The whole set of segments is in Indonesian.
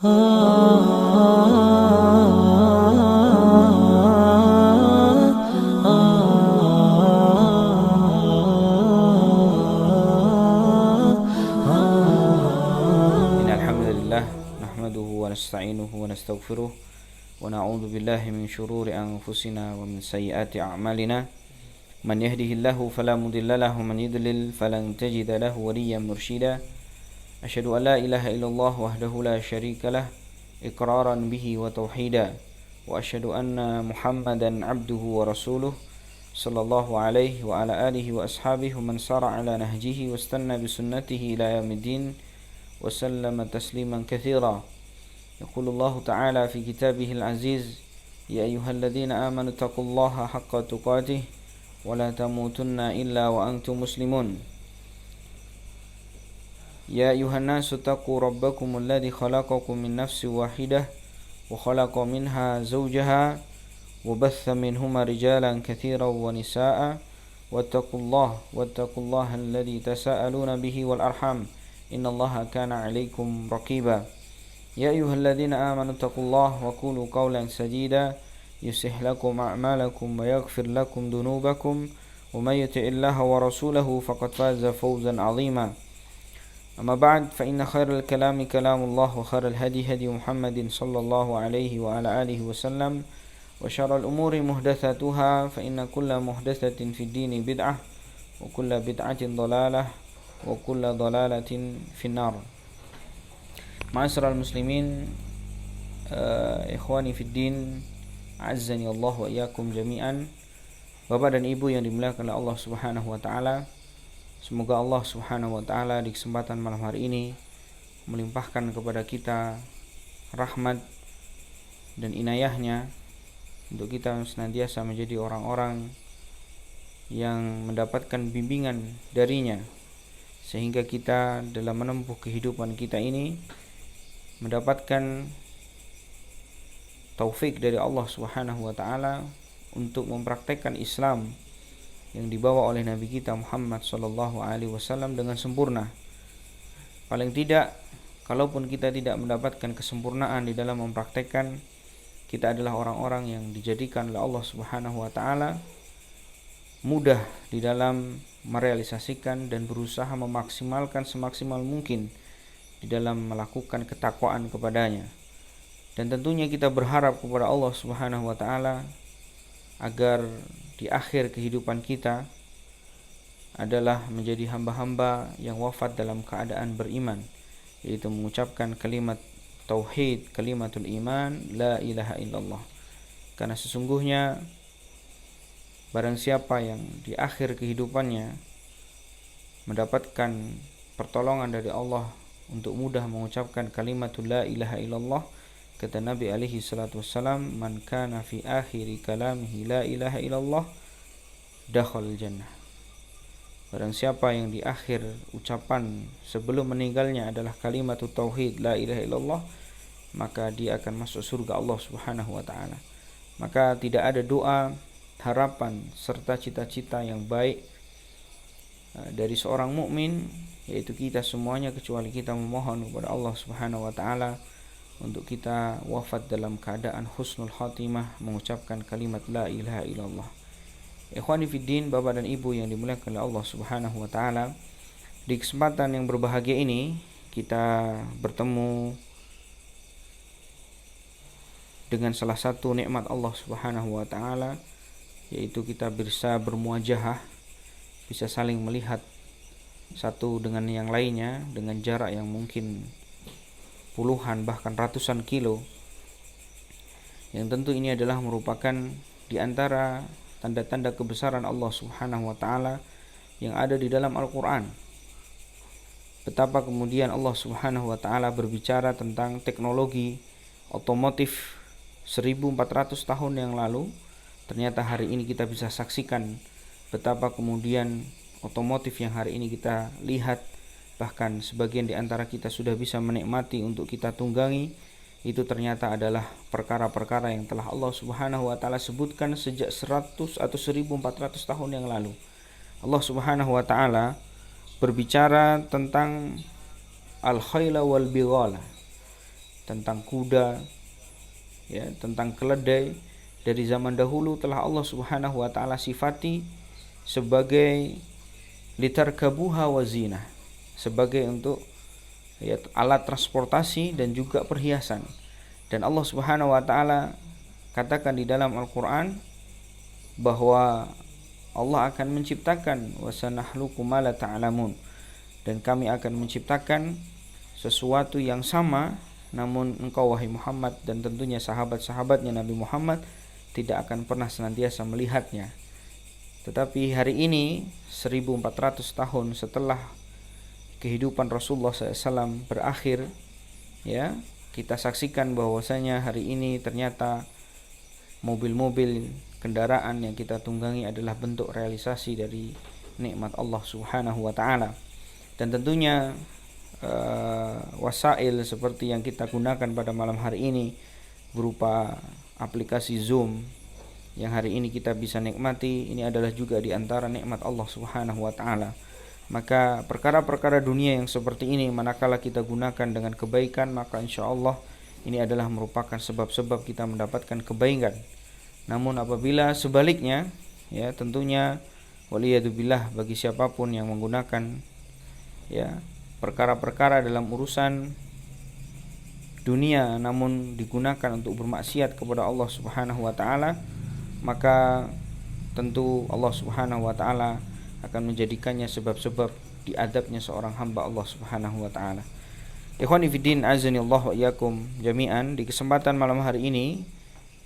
Innalhamdulillah nahmaduhu wa nasta'inuhu wa nastaghfiruh wa na'udzu billahi min shururi anfusina wa min sayyiati a'malina man yahdihillahu fala mudilla lahu wa man yudlil falan tajida lahu waliyyan mursyida asyhadu an la ilaha illallah wahdahu la syarika lah iqraran bihi wa tauhida wa asyhadu anna Muhammadan abduhu wa rasuluh sallallahu alaihi wa ala alihi wa ashabihi wa man sara ala nahjihi wa istanna bi sunnatihi ila yaumiddin wa sallama tasliman katsira. Yaqulu Allah Ta'ala fi kitabihil aziz, ya ayyuhalladzina amanu taqullaha haqqa tuqatih wa la tamutunna illa wa antum muslimun. Ya ayyuhan nasu taqu rabbakumul ladzi khalaqakum min nafsin wahidah wa khalaqa minha zawjaha wa batha minhuma rijalan katsiran wa nisaa'a wattaqullaha alladzi tasaaluna bihi wal arham innallaha kana 'alaikum raqiba. Ya ayyuhalladzina amanu taqullaha wa qulu qawlan sadida yuslih lakum a'malakum wa yaghfir lakum dhunubakum wa may yuti'illaha wa rasulahu faqad faza fawzan 'azima. Amma ba'd, fa inna khairal kalami kalamullah wa khairal hadi hadi Muhammadin sallallahu alaihi wa ala alihi wa sallam wa syarrul umuri muhdatsatuha fa inna kulla muhdatsatin fid dini bid'ah wa kulla bid'atin dhalalah wa kulla dhalalatin finnar. Ma'asyiral muslimin, ikhwani fid din, azzani Allah wa iyyakum jami'an. Bapak dan Ibu yang dimuliakan oleh Allah Subhanahu wa taala, semoga Allah Subhanahu wa taala di kesempatan malam hari ini melimpahkan kepada kita rahmat dan inayahnya untuk kita senantiasa menjadi orang-orang yang mendapatkan bimbingan darinya, sehingga kita dalam menempuh kehidupan kita ini mendapatkan taufik dari Allah Subhanahu wa taala untuk mempraktekkan Islam yang dibawa oleh Nabi kita Muhammad sallallahu alaihi wasallam dengan sempurna. Paling tidak, kalaupun kita tidak mendapatkan kesempurnaan di dalam mempraktekkan, kita adalah orang-orang yang dijadikan oleh Allah Subhanahu wa taala mudah di dalam merealisasikan dan berusaha memaksimalkan semaksimal mungkin di dalam melakukan ketakwaan kepadanya. Dan tentunya kita berharap kepada Allah Subhanahu wa taala agar di akhir kehidupan kita adalah menjadi hamba-hamba yang wafat dalam keadaan beriman, yaitu mengucapkan kalimat tauhid, kalimatul iman, la ilaha illallah. Karena sesungguhnya barang siapa yang di akhir kehidupannya mendapatkan pertolongan dari Allah untuk mudah mengucapkan kalimatul la ilaha illallah, kata Nabi alaihi salatu wassalam, man kana fi akhiri kalamihi la ilaha illallah dakhal jannah. Barang siapa yang di akhir ucapan sebelum meninggalnya adalah kalimat tauhid la ilaha illallah, maka dia akan masuk surga Allah Subhanahu wa taala. Maka tidak ada doa, harapan serta cita-cita yang baik dari seorang mukmin, yaitu kita semuanya, kecuali kita memohon kepada Allah Subhanahu wa taala untuk kita wafat dalam keadaan husnul khatimah, mengucapkan kalimat la ilaha illallah. Ikhwani fiddin, Bapak dan Ibu yang dimuliakan oleh Allah Subhanahu wa taala, di kesempatan yang berbahagia ini kita bertemu dengan salah satu nikmat Allah Subhanahu wa taala, yaitu kita bisa bermuajahah, bisa saling melihat satu dengan yang lainnya dengan jarak yang mungkin puluhan bahkan ratusan kilo. Yang tentu ini adalah merupakan di antara tanda-tanda kebesaran Allah Subhanahu wa taala yang ada di dalam Al-Qur'an. Betapa kemudian Allah Subhanahu wa taala berbicara tentang teknologi otomotif 1400 tahun yang lalu. Ternyata hari ini kita bisa saksikan betapa kemudian otomotif yang hari ini kita lihat, bahkan sebagian di antara kita sudah bisa menikmati untuk kita tunggangi, itu ternyata adalah perkara-perkara yang telah Allah Subhanahu wa taala sebutkan sejak 100 atau 1400 tahun yang lalu. Allah Subhanahu wa taala berbicara tentang al-khayla wal bighala, tentang kuda, ya, tentang keledai, dari zaman dahulu telah Allah Subhanahu wa taala sifati sebagai litarkabuha wa zinah, sebagai untuk, ya, alat transportasi dan juga perhiasan. Dan Allah Subhanahu wa taala katakan di dalam Al-Qur'an bahwa Allah akan menciptakan wasanahluqu ma la ta'lamun, dan kami akan menciptakan sesuatu yang sama, namun engkau wahai Muhammad dan tentunya sahabat-sahabatnya Nabi Muhammad tidak akan pernah senantiasa melihatnya. Tetapi hari ini 1400 tahun setelah kehidupan Rasulullah SAW berakhir, ya, kita saksikan bahwasanya hari ini ternyata mobil-mobil, kendaraan yang kita tunggangi adalah bentuk realisasi dari nikmat Allah Subhanahu wa taala. Dan tentunya wasail seperti yang kita gunakan pada malam hari ini berupa aplikasi Zoom yang hari ini kita bisa nikmati, ini adalah juga di antara nikmat Allah Subhanahu wa taala. Maka perkara-perkara dunia yang seperti ini manakala kita gunakan dengan kebaikan, maka insyaallah ini adalah merupakan sebab-sebab kita mendapatkan kebaikan. Namun apabila sebaliknya, ya, tentunya waliyadzubillah bagi siapapun yang menggunakan, ya, perkara-perkara dalam urusan dunia namun digunakan untuk bermaksiat kepada Allah Subhanahu wa taala, maka tentu Allah Subhanahu wa taala akan menjadikannya sebab-sebab diadabnya seorang hamba Allah Subhanahu wa taala. Ikhwani fiddin azanillahu wa iyyakum jami'an, di kesempatan malam hari ini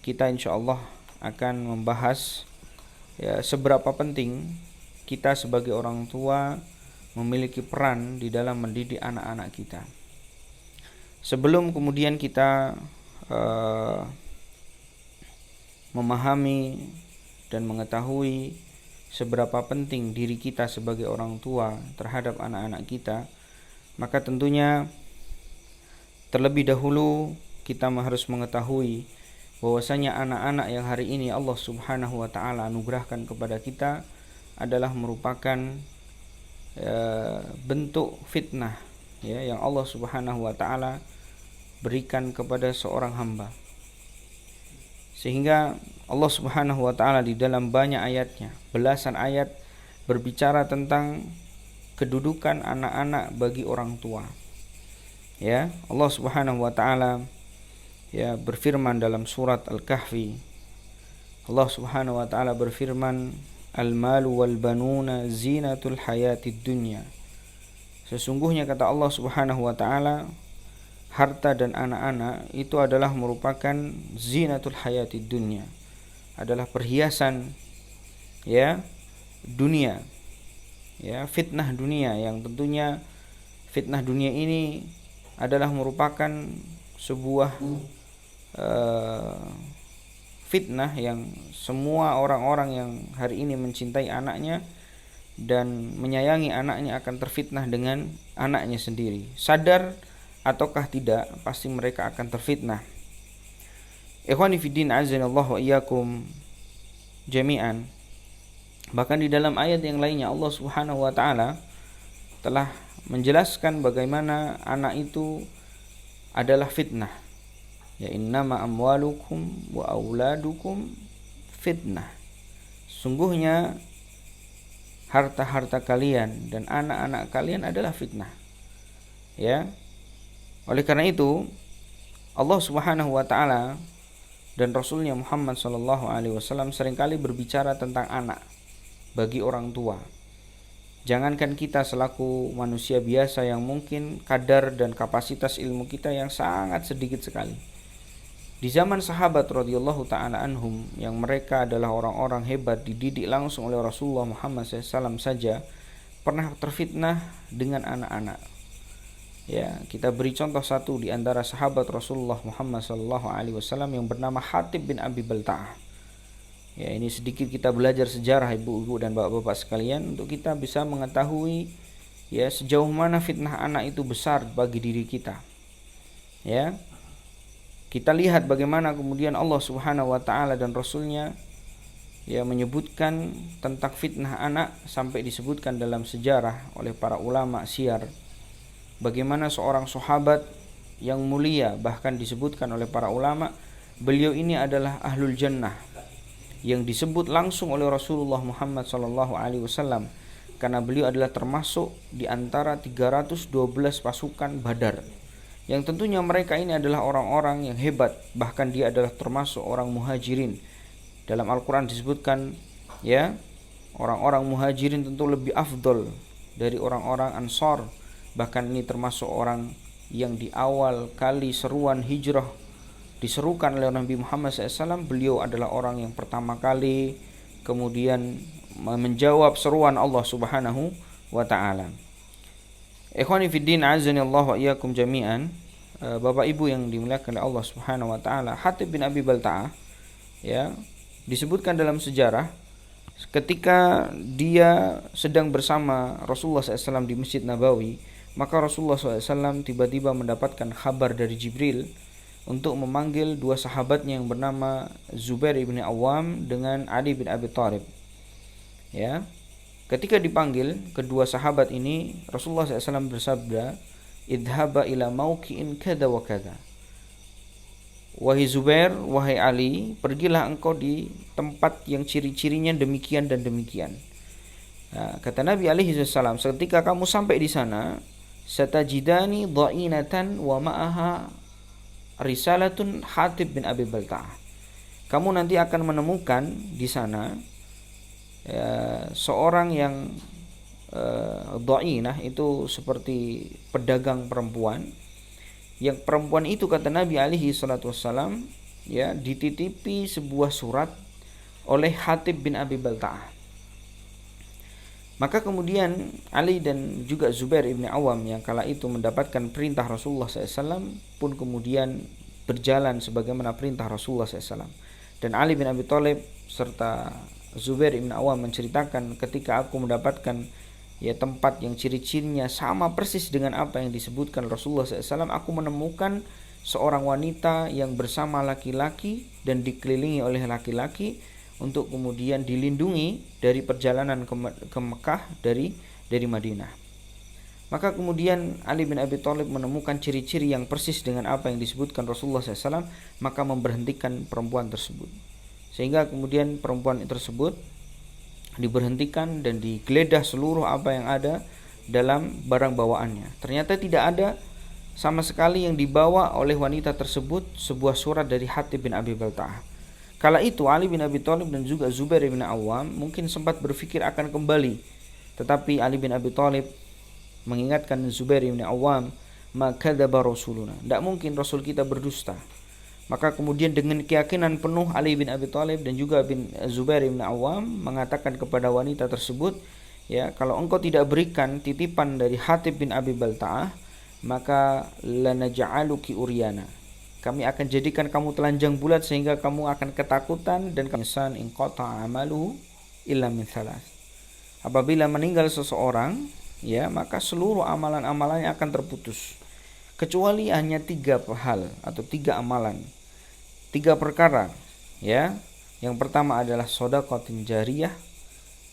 kita insyaallah akan membahas, ya, seberapa penting kita sebagai orang tua memiliki peran di dalam mendidik anak-anak kita. Sebelum kemudian kita memahami dan mengetahui seberapa penting diri kita sebagai orang tua terhadap anak-anak kita, maka tentunya terlebih dahulu kita harus mengetahui bahwasanya anak-anak yang hari ini Allah Subhanahu wa taala anugerahkan kepada kita adalah merupakan bentuk fitnah, ya, yang Allah Subhanahu wa taala berikan kepada seorang hamba. Sehingga Allah Subhanahu wa taala di dalam banyak ayatnya, belasan ayat, berbicara tentang kedudukan anak-anak bagi orang tua. Ya, Allah Subhanahu wa taala, ya, berfirman dalam surat Al-Kahfi. Allah Subhanahu wa taala berfirman, al-malu wal banuna zinatul hayatid dunya. Sesungguhnya kata Allah Subhanahu wa taala, harta dan anak-anak itu adalah merupakan zinatul hayatid dunya, adalah perhiasan, ya, dunia, ya, fitnah dunia, yang tentunya fitnah dunia ini adalah merupakan sebuah fitnah yang semua orang-orang yang hari ini mencintai anaknya dan menyayangi anaknya akan terfitnah dengan anaknya sendiri. Sadar ataukah tidak, pasti mereka akan terfitnah. Ikhwani fiddin azanallahu wa iyyakum jami'an. Bahkan di dalam ayat yang lainnya Allah Subhanahu wa taala telah menjelaskan bagaimana anak itu adalah fitnah. Ya, innama amwalukum wa auladukum fitnah. Sungguhnya harta-harta kalian dan anak-anak kalian adalah fitnah. Ya. Oleh karena itu Allah Subhanahu wa taala dan Rasulnya Muhammad sallallahu alaihi wasallam seringkali berbicara tentang anak bagi orang tua. Jangankan kita selaku manusia biasa yang mungkin kadar dan kapasitas ilmu kita yang sangat sedikit sekali. Di zaman sahabat radhiyallahu ta'ala anhum, yang mereka adalah orang-orang hebat, dididik langsung oleh Rasulullah Muhammad SAW saja, pernah terfitnah dengan anak-anak. Ya, kita beri contoh satu di antara sahabat Rasulullah Muhammad SAW yang bernama Hatib bin Abi Balta'ah. Ya, ini sedikit kita belajar sejarah ibu-ibu dan bapak-bapak sekalian untuk kita bisa mengetahui, ya, sejauh mana fitnah anak itu besar bagi diri kita. Ya. Kita lihat bagaimana kemudian Allah Subhanahu wa taala dan Rasulnya, ya, menyebutkan tentang fitnah anak sampai disebutkan dalam sejarah oleh para ulama syiar. Bagaimana seorang sahabat yang mulia, bahkan disebutkan oleh para ulama beliau ini adalah ahlul jannah, yang disebut langsung oleh Rasulullah Muhammad SAW, karena beliau adalah termasuk di antara 312 pasukan Badar, yang tentunya mereka ini adalah orang-orang yang hebat, bahkan dia adalah termasuk orang muhajirin. Dalam Al-Quran disebutkan, ya, orang-orang muhajirin tentu lebih afdol dari orang-orang ansar, bahkan ini termasuk orang yang di awal kali seruan hijrah diserukan oleh Nabi Muhammad SAW. Beliau adalah orang yang pertama kali kemudian menjawab seruan Allah Subhanahu wa ta'ala. Ikhwani fiddin, azani Allah wa iyyakum jami'an. Bapak Ibu yang dimuliakan oleh Allah Subhanahu wa ta'ala, Hatib bin Abi Balta'ah, ya, disebutkan dalam sejarah ketika dia sedang bersama Rasulullah SAW di Masjid Nabawi, maka Rasulullah SAW tiba-tiba mendapatkan kabar dari Jibril untuk memanggil dua sahabatnya yang bernama Zubair bin Awam dengan Ali bin Abi Thalib. Ya, ketika dipanggil kedua sahabat ini, Rasulullah SAW bersabda, idhaba ila mauqi'in kada wa kada. Wahai Zubair, wahai Ali, pergilah engkau di tempat yang ciri-cirinya demikian dan demikian. Nah, kata Nabi alaihi wasallam, ketika kamu sampai di sana, satajidani dha'inatan wa ma'aha risalatun Hatib bin Abi Balta'ah. Kamu nanti akan menemukan di sana seorang yang dha'inah, itu seperti pedagang perempuan. Yang perempuan itu, kata Nabi alaihi salatu wassalam, ya, dititipi sebuah surat oleh Hatib bin Abi Balta'ah. Maka kemudian Ali dan juga Zubair ibn Awam yang kala itu mendapatkan perintah Rasulullah SAW pun kemudian berjalan sebagaimana perintah Rasulullah SAW. Dan Ali bin Abi Thalib serta Zubair ibn Awam menceritakan, ketika aku mendapatkan, ya, tempat yang ciri-cirinya sama persis dengan apa yang disebutkan Rasulullah SAW, aku menemukan seorang wanita yang bersama laki-laki dan dikelilingi oleh laki-laki untuk kemudian dilindungi dari perjalanan ke Mekah dari Madinah. Maka kemudian Ali bin Abi Thalib menemukan ciri-ciri yang persis dengan apa yang disebutkan Rasulullah SAW, maka memberhentikan perempuan tersebut. Sehingga kemudian perempuan tersebut diberhentikan dan digeledah seluruh apa yang ada dalam barang bawaannya. Ternyata tidak ada sama sekali yang dibawa oleh wanita tersebut sebuah surat dari Hatib bin Abi Balta'ah. Kala itu Ali bin Abi Thalib dan juga Zubair bin Awam mungkin sempat berpikir akan kembali, tetapi Ali bin Abi Thalib mengingatkan Zubair bin Awam, maka kadzaba rasuluna, tidak mungkin Rasul kita berdusta. Maka kemudian dengan keyakinan penuh Ali bin Abi Thalib dan juga Zubair bin Awam mengatakan kepada wanita tersebut, ya, kalau engkau tidak berikan titipan dari Hatib bin Abi Balta'ah, maka lanaj'aluki uryana, kami akan jadikan kamu telanjang bulat sehingga kamu akan ketakutan dan insan in qata'a amaluhu illa min thalath. Apabila meninggal seseorang, ya, maka seluruh amalan-amalannya akan terputus kecuali hanya 3 hal atau 3 amalan, 3 perkara, ya. Yang pertama adalah shadaqatin jariyah,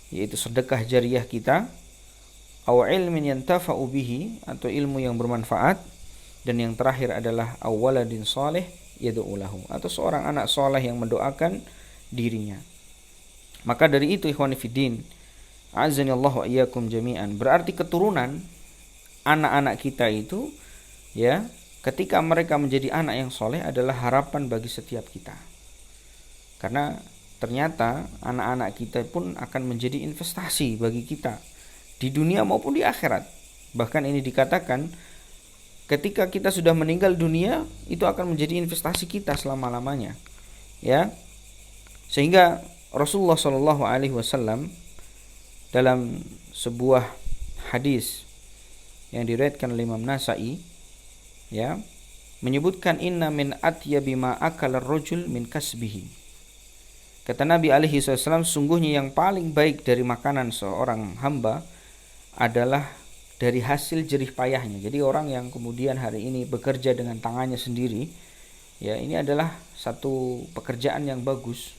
yaitu sedekah jariyah kita, aw ilmin yantafa'u bihi, atau ilmu yang bermanfaat, dan yang terakhir adalah awaladin soleh yad'u lahu, atau seorang anak soleh yang mendoakan dirinya. Maka dari itu ikhwani fiddin, azani Allah wa iyyakum jami'an, berarti keturunan anak-anak kita itu, ya, ketika mereka menjadi anak yang soleh adalah harapan bagi setiap kita. Karena ternyata anak-anak kita pun akan menjadi investasi bagi kita di dunia maupun di akhirat. Bahkan ini dikatakan ketika kita sudah meninggal dunia, itu akan menjadi investasi kita selama-lamanya, ya. Sehingga Rasulullah SAW dalam sebuah hadis yang diriwayatkan oleh Imam Nasa'i, ya, menyebutkan inna min atyabi ma akala ar-rajul min kasbihi. Kata Nabi alaihi wasallam, sungguhnya yang paling baik dari makanan seorang hamba adalah dari hasil jerih payahnya. Jadi orang yang kemudian hari ini bekerja dengan tangannya sendiri, ya, ini adalah satu pekerjaan yang bagus,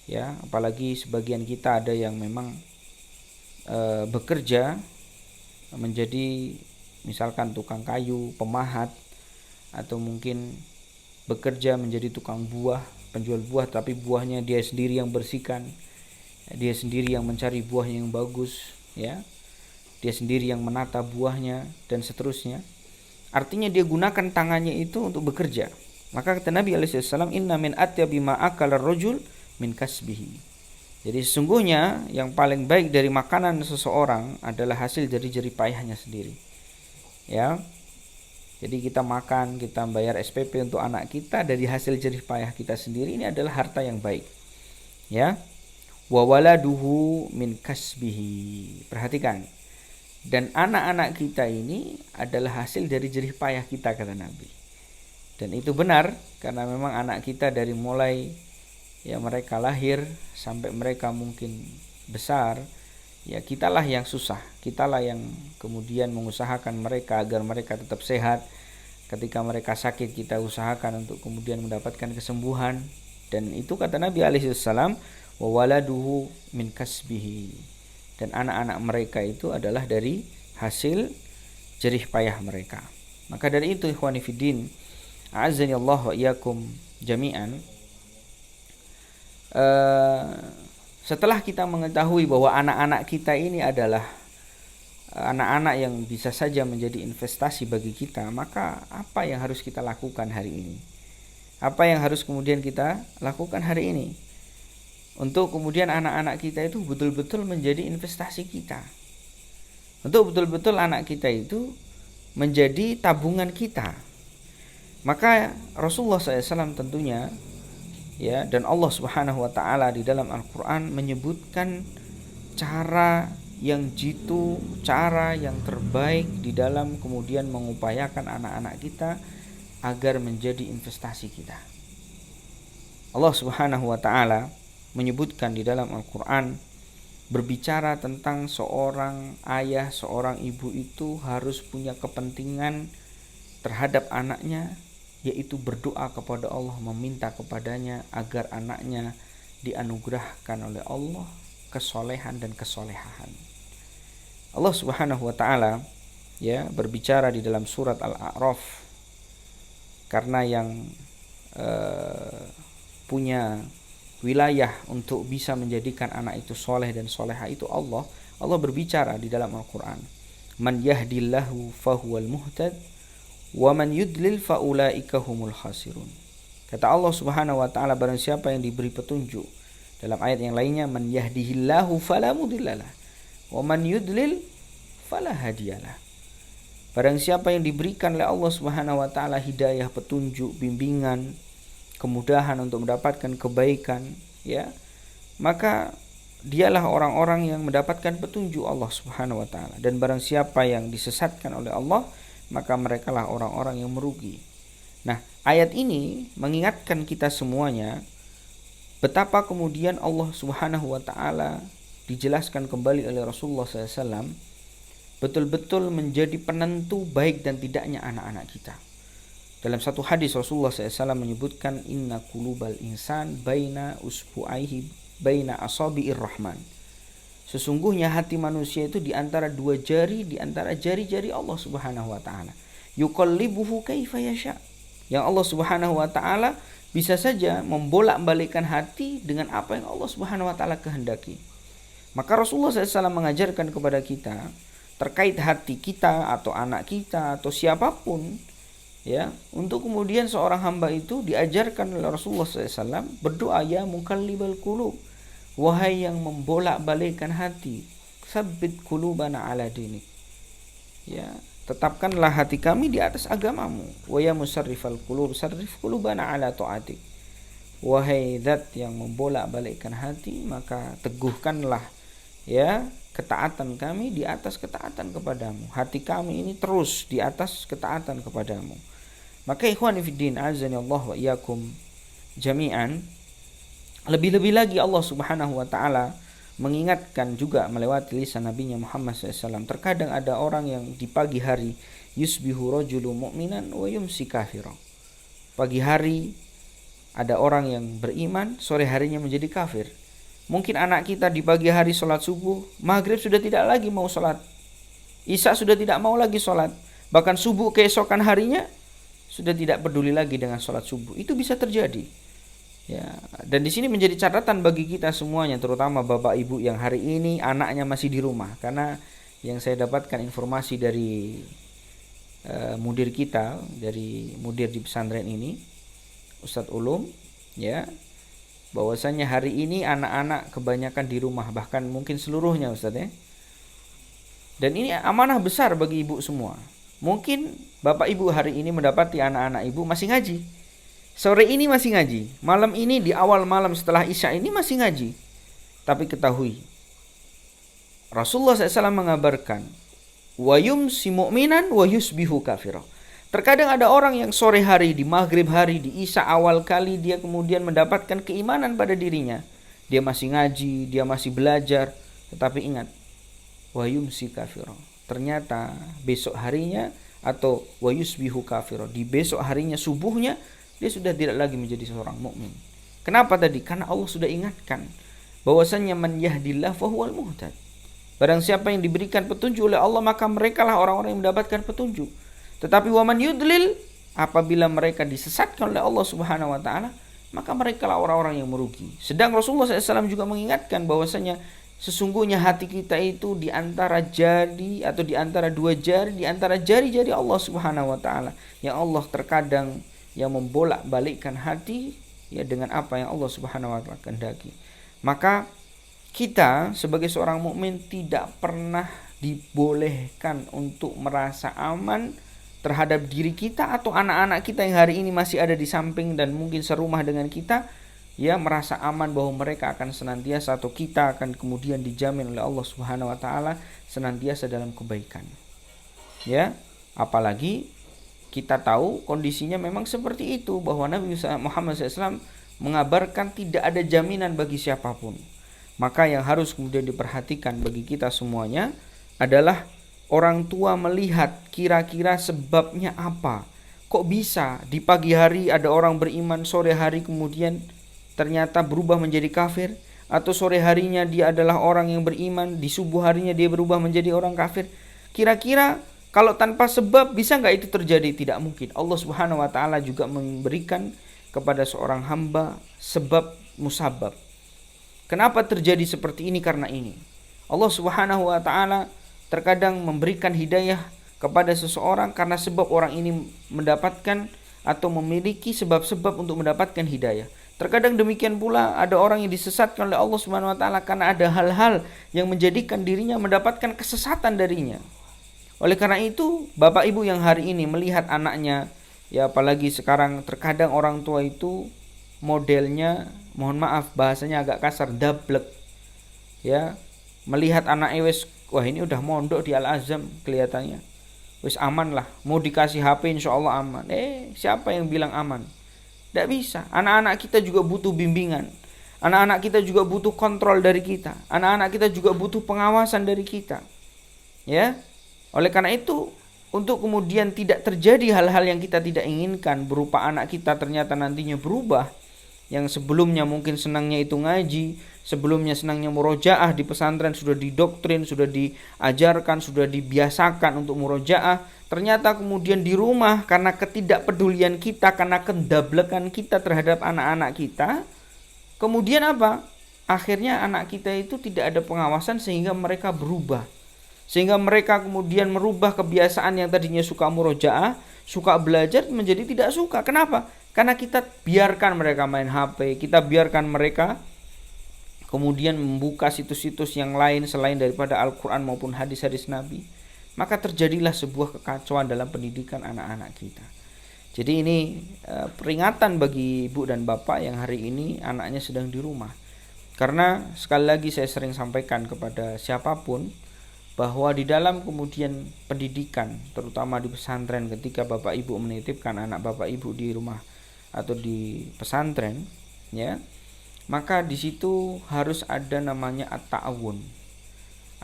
ya. Apalagi sebagian kita ada yang memang bekerja menjadi misalkan tukang kayu, pemahat, atau mungkin bekerja menjadi tukang buah, penjual buah, tapi buahnya dia sendiri yang bersihkan, dia sendiri yang mencari buahnya yang bagus, ya, dia sendiri yang menata buahnya dan seterusnya. Artinya dia gunakan tangannya itu untuk bekerja. Maka kata Nabi SAW, inna min atyabi ma akala rajul min kasbihi. Jadi sesungguhnya yang paling baik dari makanan seseorang adalah hasil dari jerih payahnya sendiri. Ya. Jadi kita makan, kita bayar SPP untuk anak kita dari hasil jerih payah kita sendiri, ini adalah harta yang baik. Ya. Wa waladuhu min kasbihi. Perhatikan. Dan anak-anak kita ini adalah hasil dari jerih payah kita, kata Nabi. Dan itu benar, karena memang anak kita dari mulai ya mereka lahir sampai mereka mungkin besar, ya kitalah yang susah, kitalah yang kemudian mengusahakan mereka agar mereka tetap sehat. Ketika mereka sakit, kita usahakan untuk kemudian mendapatkan kesembuhan. Dan itu kata Nabi alaihissalam, wa waladuhu min kasbihi. Dan anak-anak mereka itu adalah dari hasil jerih payah mereka. Maka dari itu ikhwani fiddin, a'azzani Allah wa iyyakum jami'an, setelah kita mengetahui bahwa anak-anak kita ini adalah anak-anak yang bisa saja menjadi investasi bagi kita, maka apa yang harus kita lakukan hari ini? Apa yang harus kemudian kita lakukan hari ini? Untuk kemudian anak-anak kita itu betul-betul menjadi investasi kita. Untuk betul-betul anak kita itu menjadi tabungan kita. Maka Rasulullah SAW tentunya, ya, dan Allah Subhanahu wa taala di dalam Al-Qur'an menyebutkan cara yang jitu, cara yang terbaik di dalam kemudian mengupayakan anak-anak kita agar menjadi investasi kita. Allah Subhanahu wa taala menyebutkan di dalam Al-Quran, berbicara tentang seorang ayah, seorang ibu itu harus punya kepentingan terhadap anaknya, yaitu berdoa kepada Allah, meminta kepadanya agar anaknya dianugerahkan oleh Allah kesolehan dan kesolehan. Allah Subhanahu wa taala ya berbicara di dalam surat Al-A'raf, karena yang punya wilayah untuk bisa menjadikan anak itu soleh dan soleha itu Allah. Allah berbicara di dalam Al-Quran, man yahdillahu fahuwal muhtad wa man yudlil faulaika humul khasirun. Kata Allah Subhanahu wa taala, barang siapa yang diberi petunjuk. Dalam ayat yang lainnya, man yahdihillahu fala mudhillalah wa man yudlil fala hadiyalah. Barang siapa yang diberikan oleh Allah Subhanahu wa taala hidayah, petunjuk, bimbingan, kemudahan untuk mendapatkan kebaikan, ya, maka dialah orang-orang yang mendapatkan petunjuk Allah Subhanahu wa taala. Dan barang siapa yang disesatkan oleh Allah, maka merekalah orang-orang yang merugi. Nah, ayat ini mengingatkan kita semuanya betapa kemudian Allah Subhanahu wa taala dijelaskan kembali oleh Rasulullah SAW betul-betul menjadi penentu baik dan tidaknya anak-anak kita. Dalam satu hadis Rasulullah SAW menyebutkan, inna qulubal insan baina usbu'aihi baina asabi'ir rahman. Sesungguhnya hati manusia itu di antara dua jari, di antara jari-jari Allah Subhanahu wa taala. Yuqallibuhu kaifa yasha. Yang Allah Subhanahu wa taala bisa saja membolak-balikkan hati dengan apa yang Allah Subhanahu wa taala kehendaki. Maka Rasulullah SAW mengajarkan kepada kita terkait hati kita atau anak kita atau siapapun, ya, untuk kemudian seorang hamba itu diajarkan oleh Rasulullah SAW berdoa, ya muqallibal qulub, wahai yang membolak-balikkan hati, tsabbit qulubana ala dinik, ya, tetapkanlah hati kami di atas agamamu. Wa ya musarrifal qulub, sarrif qulubana ala ta'atik. Wahai zat yang membolak-balikkan hati, maka teguhkanlah, ya, ketaatan kami di atas ketaatan kepadamu. Hati kami ini terus di atas ketaatan kepadamu. Maka ikhwani fiddin, azani Allah wa iyyakum jami'an, lebih-lebih lagi Allah Subhanahu wa taala mengingatkan juga melewati lisan Nabinya Muhammad SAW. Terkadang ada orang yang di pagi hari yusbihu rajulu mu'minan wa yumsi kafira. Pagi hari ada orang yang beriman, sore harinya menjadi kafir. Mungkin anak kita di pagi hari sholat subuh, maghrib sudah tidak lagi mau sholat, isya sudah tidak mau lagi sholat, bahkan subuh keesokan harinya sudah tidak peduli lagi dengan sholat subuh. Itu bisa terjadi. Ya, dan di sini menjadi catatan bagi kita semuanya, terutama bapak ibu yang hari ini anaknya masih di rumah. Karena yang saya dapatkan informasi dari mudir kita, dari mudir di pesantren ini, Ustadz Ulum, ya, bahwasanya hari ini anak-anak kebanyakan di rumah, bahkan mungkin seluruhnya Ustadz ya. Dan ini amanah besar bagi ibu semua. Mungkin bapak ibu hari ini mendapati anak-anak ibu masih ngaji. Sore ini masih ngaji, malam ini di awal malam setelah Isya ini masih ngaji. Tapi ketahui, Rasulullah SAW mengabarkan, wa yumsi mu'minan wa yusbihu kafira. Terkadang ada orang yang sore hari, di maghrib hari, di Isya awal kali dia kemudian mendapatkan keimanan pada dirinya. Dia masih ngaji, dia masih belajar, tetapi ingat, wa yumsi kafira. Ternyata besok harinya atau wa yusbihu kafira, di besok harinya subuhnya dia sudah tidak lagi menjadi seorang mukmin. Kenapa tadi? Karena Allah sudah ingatkan bahwasanya man yahdillah fahuwal muhtad. Barang siapa yang diberikan petunjuk oleh Allah, maka merekalah orang-orang yang mendapatkan petunjuk. Tetapi wa man yudlil, apabila mereka disesatkan oleh Allah Subhanahu wa taala, maka merekalah orang-orang yang merugi. Sedang Rasulullah SAW juga mengingatkan bahwasanya sesungguhnya hati kita itu di antara jari atau di antara dua jari, di antara jari-jari Allah Subhanahu wa taala, yang Allah terkadang yang membolak-balikkan hati ya dengan apa yang Allah Subhanahu wa taala kehendaki. Maka kita sebagai seorang mukmin tidak pernah dibolehkan untuk merasa aman terhadap diri kita atau anak-anak kita yang hari ini masih ada di samping dan mungkin serumah dengan kita, ya, merasa aman bahwa mereka akan senantiasa atau kita akan kemudian dijamin oleh Allah Subhanahu wa taala senantiasa dalam kebaikan. Ya, apalagi kita tahu kondisinya memang seperti itu, bahwa Nabi Muhammad SAW mengabarkan tidak ada jaminan bagi siapapun. Maka yang harus kemudian diperhatikan bagi kita semuanya adalah orang tua melihat kira-kira sebabnya apa. Kok bisa di pagi hari ada orang beriman, sore hari kemudian ternyata berubah menjadi kafir, atau sore harinya dia adalah orang yang beriman, di subuh harinya dia berubah menjadi orang kafir. Kira-kira kalau tanpa sebab bisa nggak itu terjadi? Tidak mungkin. Allah Subhanahu wa taala juga memberikan kepada seorang hamba sebab musabab. Kenapa terjadi seperti ini? Karena ini. Allah Subhanahu wa taala terkadang memberikan hidayah kepada seseorang karena sebab orang ini mendapatkan atau memiliki sebab-sebab untuk mendapatkan hidayah. Terkadang demikian pula ada orang yang disesatkan oleh Allah Subhanahu wa taala karena ada hal-hal yang menjadikan dirinya mendapatkan kesesatan darinya. Oleh karena itu, bapak ibu yang hari ini melihat anaknya, ya apalagi sekarang terkadang orang tua itu modelnya, mohon maaf bahasanya agak kasar, dablek. Ya, melihat anak wis, wah ini udah mondok di Al-Azam kelihatannya. Wis aman lah, mau dikasih HP insya Allah aman. Siapa yang bilang aman? Tidak bisa. Anak-anak kita juga butuh bimbingan. Anak-anak kita juga butuh kontrol dari kita. Anak-anak kita juga butuh pengawasan dari kita. Ya. Oleh karena itu, untuk kemudian tidak terjadi hal-hal yang kita tidak inginkan, berupa anak kita ternyata nantinya berubah, yang sebelumnya mungkin senangnya itu ngaji, sebelumnya senangnya murojaah di pesantren, sudah didoktrin, sudah diajarkan, sudah dibiasakan untuk murojaah, ternyata kemudian di rumah karena ketidakpedulian kita, karena kedablekan kita terhadap anak-anak kita, kemudian apa? Akhirnya anak kita itu tidak ada pengawasan sehingga mereka berubah. Sehingga mereka kemudian merubah kebiasaan yang tadinya suka murojaah, suka belajar menjadi tidak suka. Kenapa? Karena kita biarkan mereka main HP, kita biarkan mereka kemudian membuka situs-situs yang lain selain daripada Al-Quran maupun hadis-hadis Nabi. Maka terjadilah sebuah kekacauan dalam pendidikan anak-anak kita. Jadi ini peringatan bagi ibu dan bapak yang hari ini anaknya sedang di rumah. Karena sekali lagi saya sering sampaikan kepada siapapun, bahwa di dalam kemudian pendidikan, terutama di pesantren, ketika bapak ibu menitipkan anak bapak ibu di rumah atau di pesantren, ya, maka di situ harus ada namanya at-ta'awun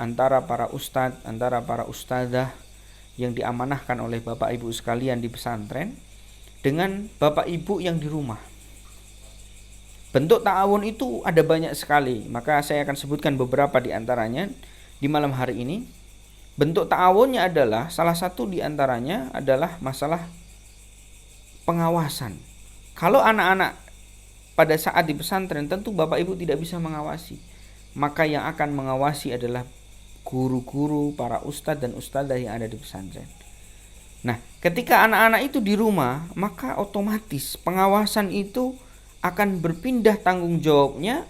antara para ustadz, antara para ustadzah yang diamanahkan oleh bapak ibu sekalian di pesantren dengan bapak ibu yang di rumah. Bentuk ta'awun itu ada banyak sekali, maka saya akan sebutkan beberapa di antaranya di malam hari ini. Bentuk ta'awunnya adalah, salah satu di antaranya adalah masalah pengawasan. Kalau anak-anak pada saat di pesantren tentu Bapak Ibu tidak bisa mengawasi. Maka yang akan mengawasi adalah guru-guru, para ustadz dan ustadzah yang ada di pesantren. Nah, ketika anak-anak itu di rumah, maka otomatis pengawasan itu akan berpindah tanggung jawabnya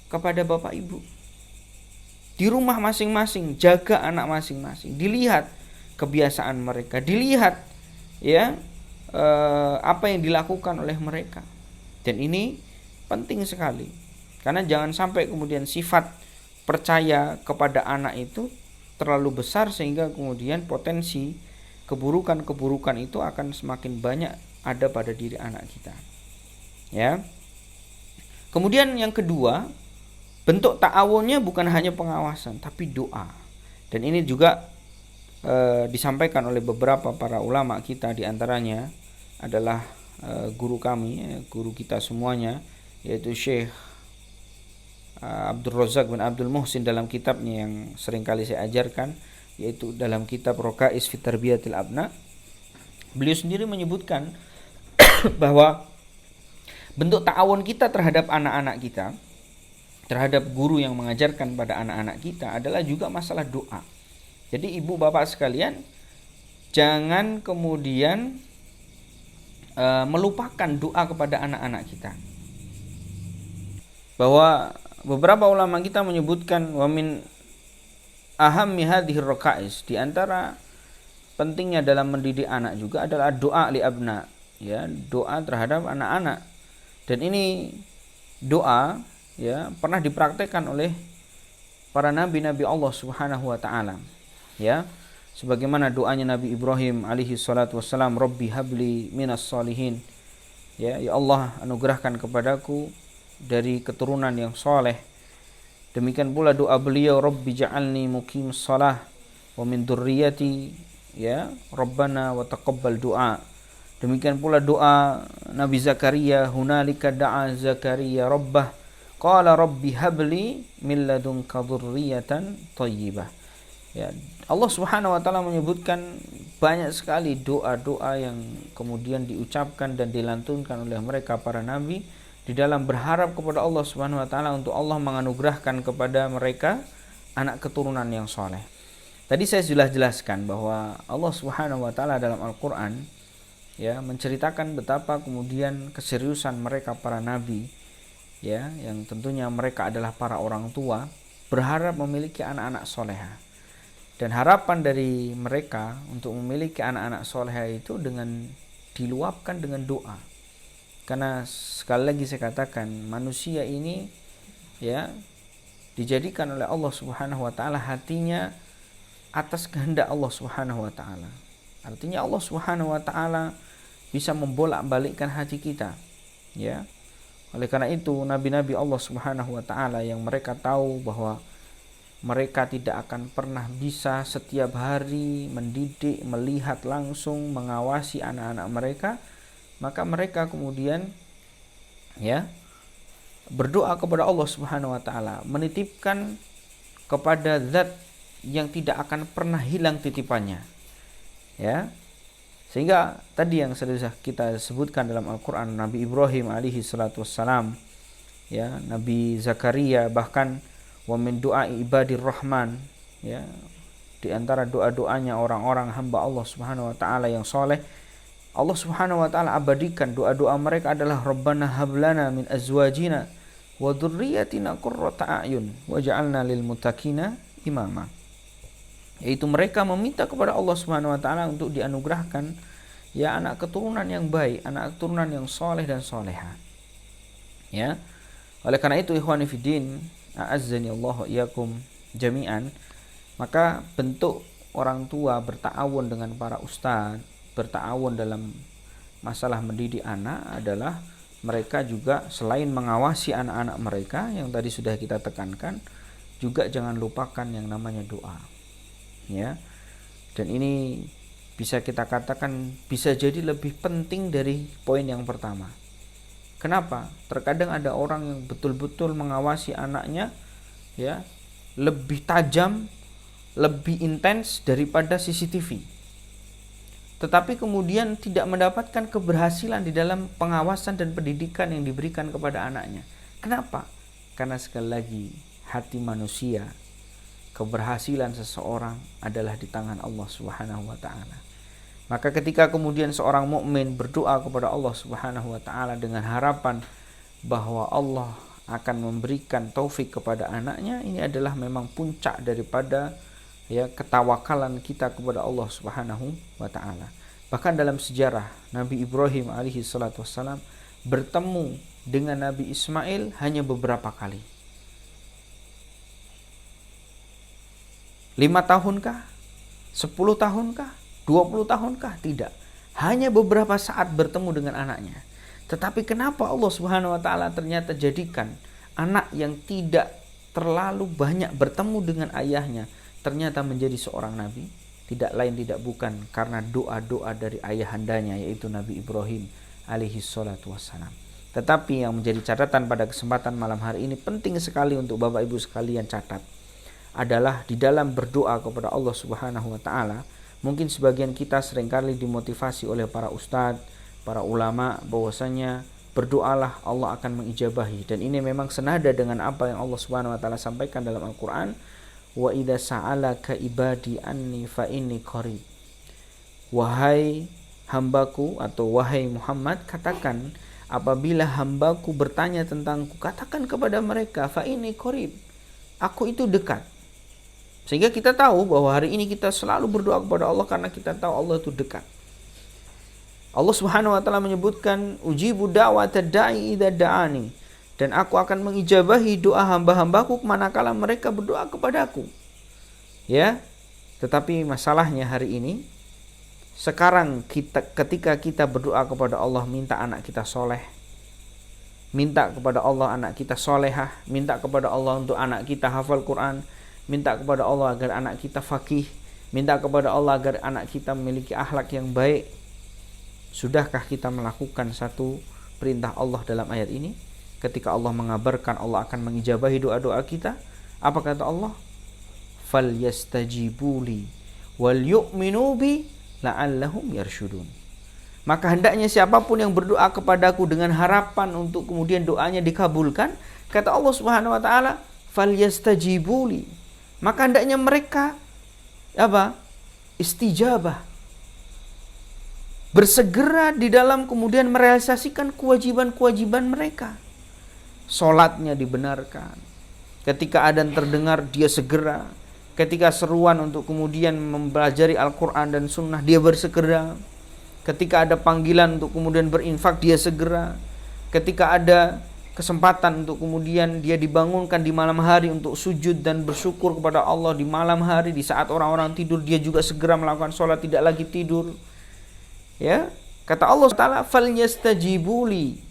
kepada Bapak Ibu. Di rumah masing-masing, jaga anak masing-masing. Dilihat kebiasaan mereka, dilihat ya apa yang dilakukan oleh mereka. Dan ini penting sekali. Karena jangan sampai kemudian sifat percaya kepada anak itu terlalu besar sehingga kemudian potensi keburukan-keburukan itu akan semakin banyak ada pada diri anak kita. Ya. Kemudian yang kedua, bentuk ta'awunnya bukan hanya pengawasan tapi doa. Dan ini juga disampaikan oleh beberapa para ulama kita, di antaranya adalah guru kami, guru kita semuanya, yaitu Syekh Abdul Razak bin Abdul Muhsin dalam kitabnya yang seringkali saya ajarkan, yaitu dalam kitab Rokais fi Tarbiyatil Abna. Beliau sendiri menyebutkan bahwa bentuk ta'awun kita terhadap anak-anak kita, terhadap guru yang mengajarkan pada anak-anak kita adalah juga masalah doa. Jadi ibu bapak sekalian, jangan kemudian melupakan doa kepada anak-anak kita. Bahwa beberapa ulama kita menyebutkan wa min ahammi hadhir raqais, di antara pentingnya dalam mendidik anak juga adalah doa li abna, ya, doa terhadap anak-anak. Dan ini doa ya pernah dipraktekkan oleh para nabi-nabi Allah Subhanahu wa taala. Ya, sebagaimana doanya Nabi Ibrahim alaihi salatu wassalam, Rabbi habli minas solihin. Ya Allah, anugerahkan kepadaku dari keturunan yang soleh. Demikian pula doa beliau, Rabbi ja'alni muqimus shalah wa min dzurriyyati, ya Rabbana wa taqabbal du'a. Demikian pula doa Nabi Zakaria, hunalika da'a Zakaria rabbah qala rabbi habli min ladunka dzurriyyatan thayyibah. Ya, Allah Subhanahu wa taala menyebutkan banyak sekali doa-doa yang kemudian diucapkan dan dilantunkan oleh mereka para nabi di dalam berharap kepada Allah Subhanahu wa taala untuk Allah menganugerahkan kepada mereka anak keturunan yang soleh. Tadi saya sudah jelaskan bahwa Allah Subhanahu wa taala dalam Al-Qur'an ya menceritakan betapa kemudian keseriusan mereka para nabi, ya, yang tentunya mereka adalah para orang tua, berharap memiliki anak-anak soleha. Dan harapan dari mereka untuk memiliki anak-anak soleha itu dengan diluapkan dengan doa. Karena sekali lagi saya katakan, manusia ini ya dijadikan oleh Allah Subhanahu wa taala hatinya atas kehendak Allah Subhanahu wa taala. Artinya Allah Subhanahu wa taala bisa membolak-balikkan hati kita. Ya. Oleh karena itu nabi-nabi Allah Subhanahu wa taala yang mereka tahu bahwa mereka tidak akan pernah bisa setiap hari mendidik, melihat langsung, mengawasi anak-anak mereka, maka mereka kemudian ya berdoa kepada Allah Subhanahu wa taala, menitipkan kepada zat yang tidak akan pernah hilang titipannya. Ya. Sehingga tadi yang sudah kita sebutkan dalam Al-Qur'an, Nabi Ibrahim alaihi salatu wassalam, ya, Nabi Zakaria, bahkan wa min du'ai ibadir rahman, ya, di antara doa-doanya orang-orang hamba Allah Subhanahu wa taala yang soleh, Allah Subhanahu wa taala abadikan doa-doa mereka adalah Rabbana hablana min azwajina wa dzurriyyatina qurrata a'yun waj'alna lil muttaqina imama. Yaitu mereka meminta kepada Allah Subhanahu wa taala untuk dianugerahkan ya anak keturunan yang baik, anak keturunan yang soleh dan soleha. Ya. Oleh karena itu ikhwani fiddin, a'azzani Allah wa iyyakum jami'an, maka bentuk orang tua berta'awun dengan para ustadz, berta'awun dalam masalah mendidik anak adalah mereka juga selain mengawasi anak-anak mereka yang tadi sudah kita tekankan, juga jangan lupakan yang namanya doa. Ya. Dan ini bisa kita katakan bisa jadi lebih penting dari poin yang pertama. Kenapa? Terkadang ada orang yang betul-betul mengawasi anaknya ya lebih tajam, lebih intens daripada CCTV. tetapi kemudian tidak mendapatkan keberhasilan di dalam pengawasan dan pendidikan yang diberikan kepada anaknya. Kenapa? Karena sekali lagi, hati manusia, keberhasilan seseorang adalah di tangan Allah Subhanahu wa taala. Maka ketika kemudian seorang mukmin berdoa kepada Allah Subhanahu wa taala dengan harapan bahwa Allah akan memberikan taufik kepada anaknya, ini adalah memang puncak daripada ketawakalan kita kepada Allah Subhanahu wa taala. Bahkan dalam sejarah, Nabi Ibrahim alaihi salatu wassalam bertemu dengan Nabi Ismail hanya beberapa kali. 5 tahunkah? 10 tahunkah? 20 tahunkah? Tidak. Hanya beberapa saat bertemu dengan anaknya. Tetapi kenapa Allah Subhanahu wa taala ternyata jadikan anak yang tidak terlalu banyak bertemu dengan ayahnya ternyata menjadi seorang nabi? Tidak lain tidak bukan karena doa-doa dari ayahandanya, yaitu Nabi Ibrahim alaihi salatu wassalam. Tetapi yang menjadi catatan pada kesempatan malam hari ini, penting sekali untuk Bapak Ibu sekalian catat, adalah di dalam berdoa kepada Allah Subhanahu wa taala. Mungkin sebagian kita seringkali dimotivasi oleh para ustadz, para ulama, bahwasanya berdoalah Allah akan mengijabahi, dan ini memang senada dengan apa yang Allah Subhanahu wa taala sampaikan dalam Al-Qur'an. Wa idza sa'alaka ibadi anni fa inni qarib. Wahai hambaku atau wahai Muhammad, katakan apabila hambaku bertanya tentangku, katakan kepada mereka fa inni qarib, aku itu dekat. Sehingga kita tahu bahwa hari ini kita selalu berdoa kepada Allah karena kita tahu Allah itu dekat. Allah Subhanahu wa taala menyebutkan ujibu da'watad da'i idza da'ani, dan aku akan mengijabahi doa hamba-hambaku manakala mereka berdoa kepadaku. Ya. Tetapi masalahnya hari ini, sekarang ketika kita berdoa kepada Allah, minta anak kita soleh, minta kepada Allah anak kita solehah, minta kepada Allah untuk anak kita hafal Quran, minta kepada Allah agar anak kita faqih, minta kepada Allah agar anak kita memiliki akhlak yang baik. Sudahkah kita melakukan satu perintah Allah dalam ayat ini? Ketika Allah mengabarkan Allah akan mengijabahi doa-doa kita, apa kata Allah? Falyastajibuli wal yu'minu bi la'allahum yarshudun. Maka hendaknya siapapun yang berdoa kepadaku dengan harapan untuk kemudian doanya dikabulkan, kata Allah Subhanahu wa taala, falyastajibuli. Maka hendaknya mereka istijabah, bersegera di dalam kemudian merealisasikan kewajiban-kewajiban mereka. Sholatnya dibenarkan. Ketika adzan terdengar, dia segera. Ketika seruan untuk kemudian mempelajari Al-Quran dan Sunnah, dia bersegera. Ketika ada panggilan untuk kemudian berinfak, dia segera. Ketika ada kesempatan untuk kemudian dia dibangunkan di malam hari untuk sujud dan bersyukur kepada Allah di malam hari, di saat orang-orang tidur, dia juga segera melakukan sholat, tidak lagi tidur. Ya, kata Allah Taala, falyastajibuli.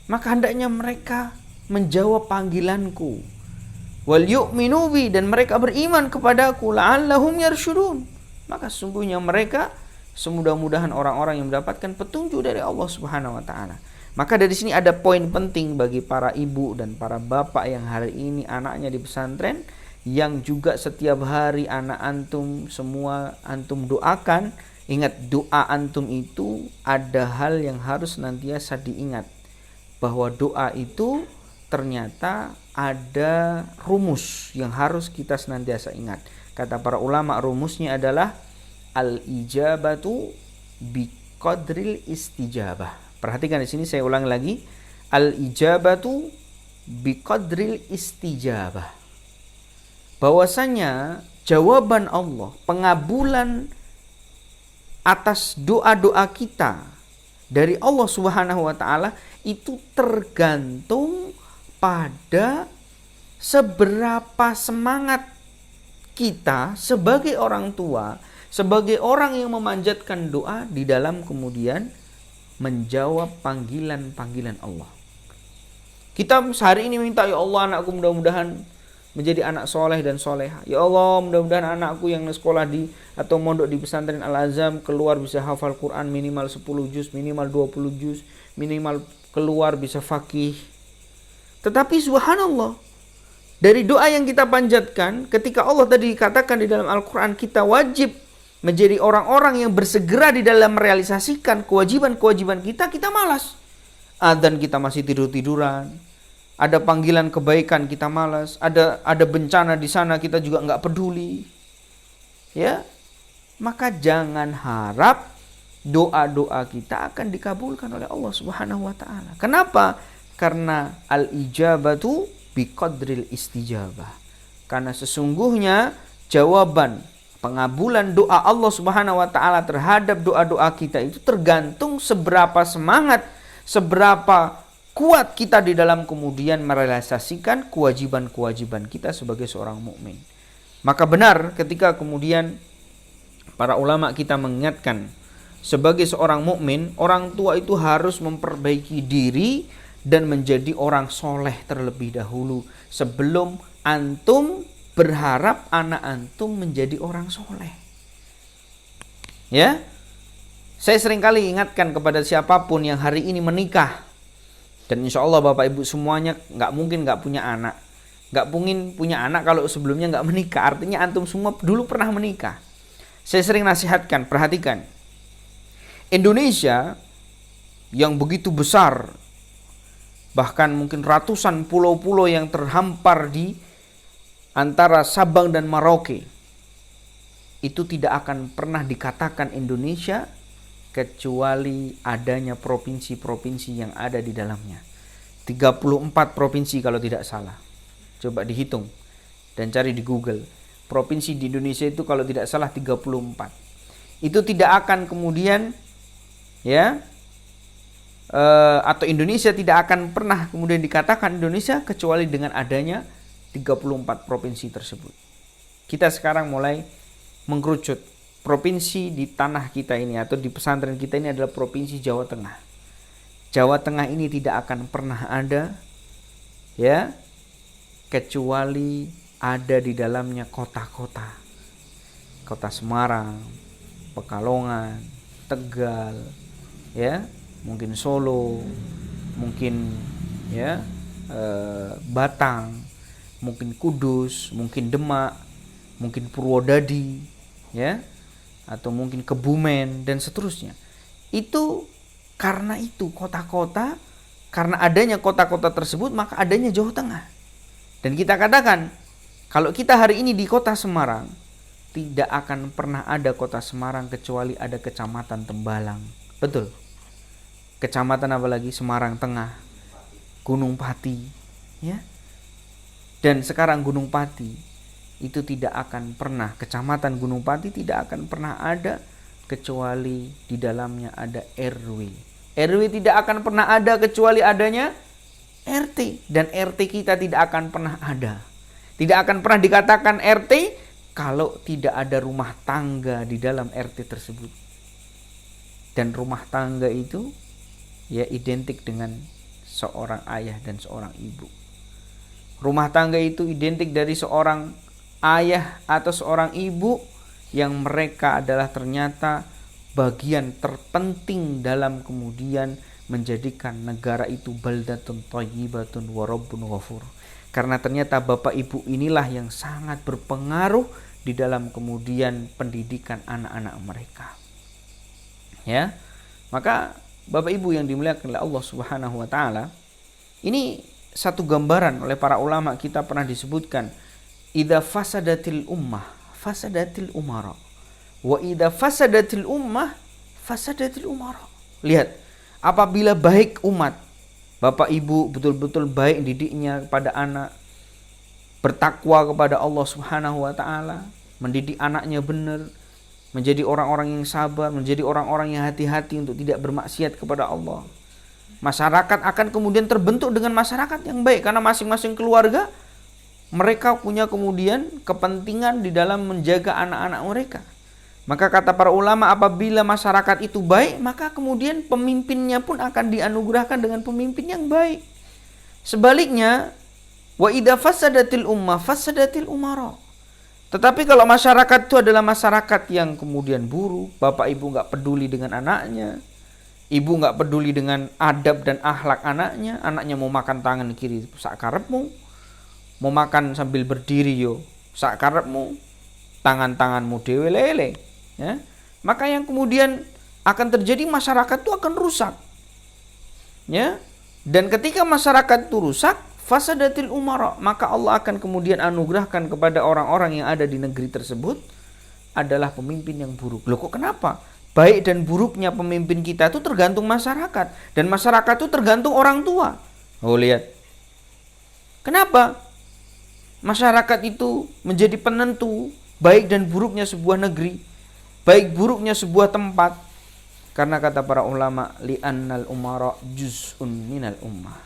Maka hendaknya mereka menjawab panggilanku, wal yu'minu bi, dan mereka beriman kepadaku, la'allahum yarshudun. Maka sesungguhnya mereka semudah-mudahan orang-orang yang mendapatkan petunjuk dari Allah Subhanahu wa taala. Maka dari sini ada poin penting bagi para ibu dan para bapak yang hari ini anaknya di pesantren, yang juga setiap hari anak antum semua antum doakan. Ingat, doa antum itu ada hal yang harus senantiasa diingat, bahwa doa itu ternyata ada rumus yang harus kita senantiasa ingat. Kata para ulama, rumusnya adalah al-ijabatu biqadril istijabah. Perhatikan di sini, saya ulang lagi, al-ijabatu biqadril istijabah. Bahwasanya jawaban Allah, pengabulan atas doa-doa kita dari Allah Subhanahu wa taala itu tergantung pada seberapa semangat kita sebagai orang tua, sebagai orang yang memanjatkan doa di dalam kemudian menjawab panggilan-panggilan Allah. Kita sehari ini minta, ya Allah anakku mudah-mudahan menjadi anak soleh dan soleha. Ya Allah, mudah-mudahan anakku yang sekolah di atau mondok di pesantren Al-Azam keluar bisa hafal Quran minimal 10 juz, minimal 20 juz, minimal keluar bisa faqih. Tetapi subhanallah, dari doa yang kita panjatkan, ketika Allah tadi katakan di dalam Al-Quran kita wajib menjadi orang-orang yang bersegera di dalam merealisasikan kewajiban-kewajiban kita, kita malas. Adzan kita masih tidur-tiduran. Ada panggilan kebaikan kita malas. Ada bencana di sana kita juga nggak peduli. Ya, maka jangan harap doa-doa kita akan dikabulkan oleh Allah Subhanahu wa taala. Kenapa? Karena al-ijabatu biqadril istijabah. Karena sesungguhnya jawaban pengabulan doa Allah Subhanahu wa taala terhadap doa-doa kita itu tergantung seberapa semangat, seberapa kuat kita di dalam kemudian merealisasikan kewajiban-kewajiban kita sebagai seorang mukmin. Maka benar ketika kemudian para ulama kita mengingatkan sebagai seorang mukmin, orang tua itu harus memperbaiki diri dan menjadi orang soleh terlebih dahulu sebelum antum berharap anak antum menjadi orang soleh. Ya, saya seringkali ingatkan kepada siapapun yang hari ini menikah, dan insya Allah bapak ibu semuanya nggak mungkin nggak punya anak, nggak mungkin punya anak kalau sebelumnya nggak menikah. Artinya antum semua dulu pernah menikah. Saya sering nasihatkan, perhatikan, Indonesia yang begitu besar, bahkan mungkin ratusan pulau-pulau yang terhampar di antara Sabang dan Merauke, itu tidak akan pernah dikatakan Indonesia kecuali adanya provinsi-provinsi yang ada di dalamnya. 34 provinsi kalau tidak salah. Coba dihitung dan cari di Google. Provinsi di Indonesia itu kalau tidak salah 34. Itu tidak akan kemudian atau Indonesia tidak akan pernah kemudian dikatakan Indonesia kecuali dengan adanya 34 provinsi tersebut. Kita sekarang mulai mengkerucut. Provinsi di tanah kita ini atau di pesantren kita ini adalah provinsi Jawa Tengah. Jawa Tengah ini tidak akan pernah ada kecuali ada di dalamnya kota-kota. Kota Semarang, Pekalongan, Tegal, mungkin Solo, mungkin Batang, mungkin Kudus, mungkin Demak, mungkin Purwodadi, atau mungkin Kebumen dan seterusnya. Itu karena itu kota-kota, karena adanya kota-kota tersebut maka adanya Jawa Tengah. Dan kita katakan kalau kita hari ini di kota Semarang, tidak akan pernah ada kota Semarang kecuali ada kecamatan Tembalang. Betul. Kecamatan apa lagi? Semarang Tengah, Gunung Pati, Dan sekarang Gunung Pati itu tidak akan pernah, kecamatan Gunung Pati tidak akan pernah ada kecuali di dalamnya ada RW. RW tidak akan pernah ada kecuali adanya RT, dan RT kita tidak akan pernah ada. Tidak akan pernah dikatakan RT kalau tidak ada rumah tangga di dalam RT tersebut. Dan rumah tangga itu identik dengan seorang ayah dan seorang ibu. Rumah tangga itu identik dari seorang ayah atau seorang ibu yang mereka adalah ternyata bagian terpenting dalam kemudian menjadikan negara itu baldatun thayyibatun wa rabbun ghafur. Karena ternyata bapak ibu inilah yang sangat berpengaruh di dalam kemudian pendidikan anak-anak mereka. Maka bapak ibu yang dimuliakan oleh Allah Subhanahu wa taala, ini satu gambaran oleh para ulama kita pernah disebutkan, idza fasadatil ummah fasadatil umara wa idza fasadatil ummah fasadatil umara. Lihat, apabila baik umat, bapak ibu betul-betul baik didiknya kepada anak, bertakwa kepada Allah Subhanahu wa taala, mendidik anaknya benar, menjadi orang-orang yang sabar, menjadi orang-orang yang hati-hati untuk tidak bermaksiat kepada Allah. Masyarakat akan kemudian terbentuk dengan masyarakat yang baik karena masing-masing keluarga mereka punya kemudian kepentingan di dalam menjaga anak-anak mereka. Maka kata para ulama, apabila masyarakat itu baik, maka kemudian pemimpinnya pun akan dianugerahkan dengan pemimpin yang baik. Sebaliknya, wa idza fasadatil ummah fasadatil umara. Tetapi kalau masyarakat itu adalah masyarakat yang kemudian buruk, bapak ibu nggak peduli dengan anaknya, ibu nggak peduli dengan adab dan akhlak anaknya mau makan tangan kiri sak karepmu, mau makan sambil berdiri sak karepmu, tangan-tanganmu dhewe lele. ya, maka yang kemudian akan terjadi masyarakat itu akan rusak. Ya. Dan ketika masyarakat itu rusak, fasadatil umara, maka Allah akan kemudian anugerahkan kepada orang-orang yang ada di negeri tersebut adalah pemimpin yang buruk. Loh kok kenapa? Baik dan buruknya pemimpin kita itu tergantung masyarakat, dan masyarakat itu tergantung orang tua. Oh, lihat. Kenapa? Masyarakat itu menjadi penentu baik dan buruknya sebuah negeri, baik buruknya sebuah tempat. Karena kata para ulama, li'annal umara juz'un minal ummah.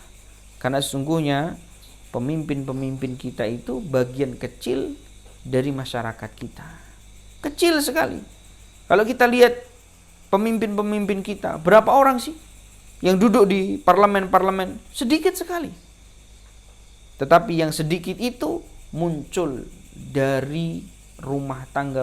Karena sesungguhnya pemimpin-pemimpin kita itu bagian kecil dari masyarakat kita. Kecil sekali. Kalau kita lihat pemimpin-pemimpin kita, berapa orang sih yang duduk di parlemen-parlemen? Sedikit sekali. Tetapi yang sedikit itu muncul dari rumah tangga